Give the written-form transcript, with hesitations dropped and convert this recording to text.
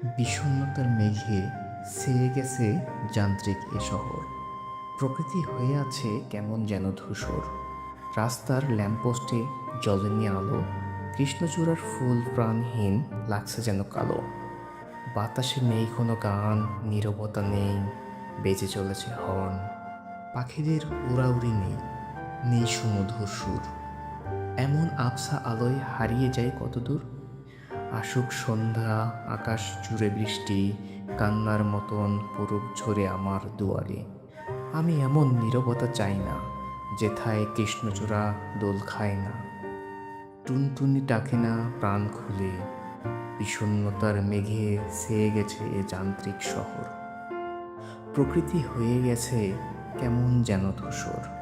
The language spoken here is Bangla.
বিষণ্ণতার মেঘে ছেয়ে গেছে যান্ত্রিক এ শহর। প্রকৃতি হয়ে আছে কেমন যেন ধূসর। রাস্তার ল্যাম্পপোস্টে জ্বলেনি আলো, কৃষ্ণচূড়ার ফুল প্রাণহীন লাগছে যেন কালো। বাতাসে নেই কোনো গান, নীরবতা নেই, বেজে চলেছে হর্ন। পাখিদের উড়াউড়ি নেই, নেই সুমধুর সুর। এমন আবছা আলোয় হারিয়ে যায় কতদূর। আসুক সন্ধ্যা, আকাশ জুড়ে বৃষ্টি, কান্নার মতন পড়ুক ঝরে আমার দুয়ারে। আমি এমন নীরবতা চাই না, যেথায় কৃষ্ণচূড়া দোল খায় না, টুনটুনি ডাকে না প্রাণ খুলে। বিষণ্ণতার মেঘে ছেয়ে গেছে এ যান্ত্রিক শহর। প্রকৃতি হয়ে গেছে কেমন যেন ধূসর।